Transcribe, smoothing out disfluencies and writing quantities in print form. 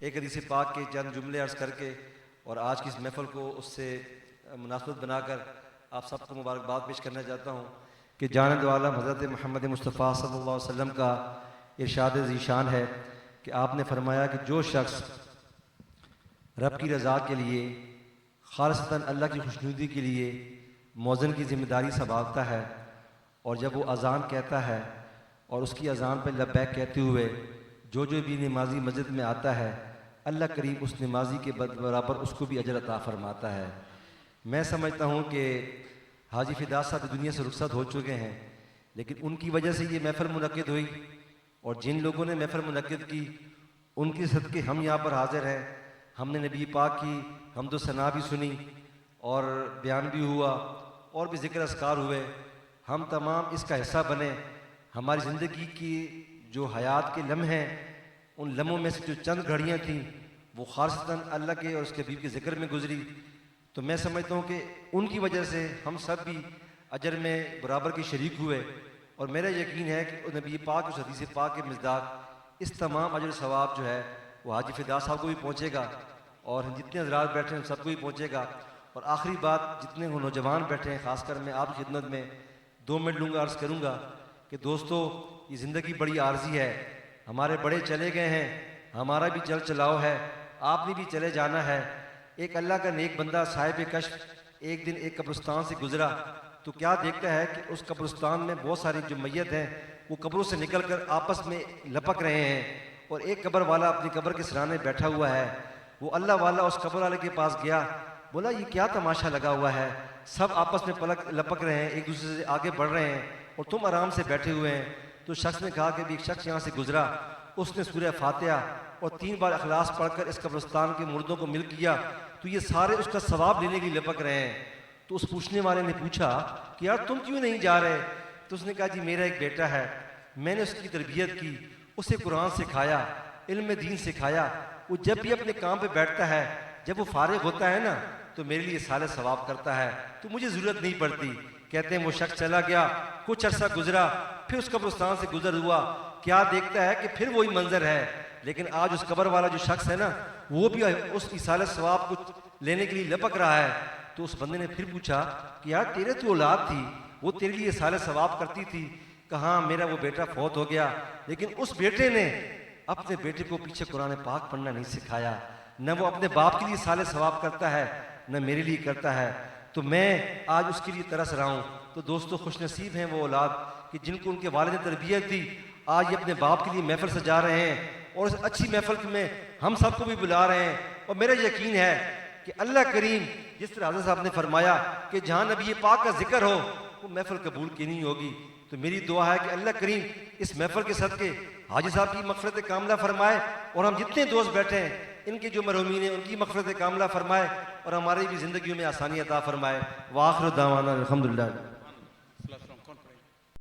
एक हदीस पाक के चंद जुमले अर्ज़ करके और आज की इस महफ़िल को उससे मुनासिबत बनाकर आप सबको मुबारकबाद पेश करना चाहता हूँ कि जानत वाला हज़रत मोहम्मद मुस्तफ़ा सल्लल्लाहु अलैहि वसल्लम का इरशाद ज़ीशान है कि आपने फरमाया कि जो शख्स रब की रज़ा के लिए ख़ालिसतन अल्लाह की खुशनुदी के लिए मौज़न की ज़िम्मेदारी संभालता है और जब वो अज़ान कहता है और उसकी अज़ान पर लब्बैक कहते हुए जो भी नमाजी मस्जिद में आता है, अल्लाह करीम उस नमाजी के बराबर उसको भी अजर अता फरमाता है। मैं समझता हूँ कि हाजी फ़िदा साहब दुनिया से रुखसत हो चुके हैं, लेकिन उनकी वजह से ये महफ़िल मुनक़्क़िद हुई और जिन लोगों ने महफ़िल मुनक़्क़िद की उनके सदक़े हम यहाँ पर हाज़िर हैं। हमने नबी पाक की हम्द व सना भी सुनी और बयान भी हुआ और भी ज़िक्र अस्कार हुए। हम तमाम इसका हिस्सा बने। हमारी ज़िंदगी की जो हयात के लम्हे हैं, उन लम्हों में से जो चंद घड़ियाँ थीं वो ख़ालिसतन अल्लाह के और उसके हबीब के ज़िक्र में गुजरी। तो मैं समझता हूँ कि उनकी वजह से हम सब भी अजर में बराबर के शरीक हुए और मेरा यकीन है कि नबी पाक उस हदीस पाक के मिज़दाक इस तमाम अजर सवाब जो है वो हाजी फ़िदा साहब को भी पहुँचेगा और जितने हज़रात बैठे हैं सबको भी पहुँचेगा। और आखिरी बात, जितने नौजवान बैठे हैं ख़ासकर मैं आपकी खिदमत में 2 मिनट लूँगा, अर्ज़ करूँगा कि दोस्तों ये ज़िंदगी बड़ी आर्जी है। हमारे बड़े चले गए हैं, हमारा भी चल चलाओ है, आपने भी चले जाना है। एक अल्लाह का नेक बंदा साहिब कश्फ एक दिन एक कब्रिस्तान से गुजरा तो क्या देखता है कि उस कब्रिस्तान में बहुत सारी जो मैयत हैं वो कब्रों से निकल कर आपस में लपक रहे हैं और एक कब्र वाला अपनी कब्र के सिराने बैठा हुआ है। वो अल्लाह वाला उस कब्र वाले के पास गया, बोला ये क्या तमाशा लगा हुआ है, सब आपस में लपक रहे हैं, एक दूसरे से आगे बढ़ रहे हैं और तुम आराम से बैठे हुए हैं। तो शख्स ने कहा कि भी एक शख्स यहाँ से गुजरा, उसने सूरह फातिहा और 3 बार अखलास पढ़कर इस कब्रिस्तान के मुर्दों को मिल किया तो ये सारे उसका सवाब लेने के लिए लपक रहे हैं। तो उस पूछने वाले ने पूछा कि यार तुम क्यों नहीं जा रहे? तो उसने कहा जी मेरा एक बेटा है, मैंने उसकी तरबियत की, उसे कुरान सिखाया, इल्म दीन सिखाया। वो जब भी अपने काम पे बैठता है, जब वो फारिग होता है ना तो मेरे लिए साले सवाब करता है, तो मुझे ज़रूरत नहीं पड़ती। कहते हैं वो शख्स चला गया, कुछ अरसा गुजरा, फिर उस कब्रिस्तान से गुजर हुआ, क्या देखता है कि फिर वही मंजर है। लेकिन आज उस कब्र वाला जो शख्स है ना वो भी उस इसाले सवाब को लेने के लिए लपक रहा है। तो उस बंदे ने फिर पूछा कि यार तेरे तो औलाद थी, वो तेरे लिए इसाले सवाब करती थी। कहा मेरा वो बेटा फौत हो गया, लेकिन उस बेटे ने अपने बेटे को पीछे कुरान पाक पढ़ना नहीं सिखाया। न वो अपने बाप के लिए साले सवाब करता है न मेरे लिए करता है। तो मैं आज उसके लिए तरस रहा हूँ। तो दोस्तों खुशनसीब हैं वो औलाद कि जिनको उनके वालिद ने तरबियत दी, आज ये अपने बाप के लिए महफिल सजा रहे हैं और इस अच्छी महफिल में हम सबको भी बुला रहे हैं। और मेरा यकीन है कि अल्लाह करीम जिस तरह हज़रत साहब ने फरमाया कि जहाँ नबी पाक का जिक्र हो वो महफिल कबूल की नहीं होगी। तो मेरी दुआ है कि अल्लाह करीम इस महफिल के सदके हाजी साहब की मग़फ़िरत कामिला फरमाए और हम जितने दोस्त बैठे हैं इनके जो मरहूमीन हैं उनकी मग़फ़िरत कामिला फरमाए और हमारी भी ज़िंदगी में आसानी अता फरमाए। व आखिर दावाना अल्हम्दुलिल्लाह।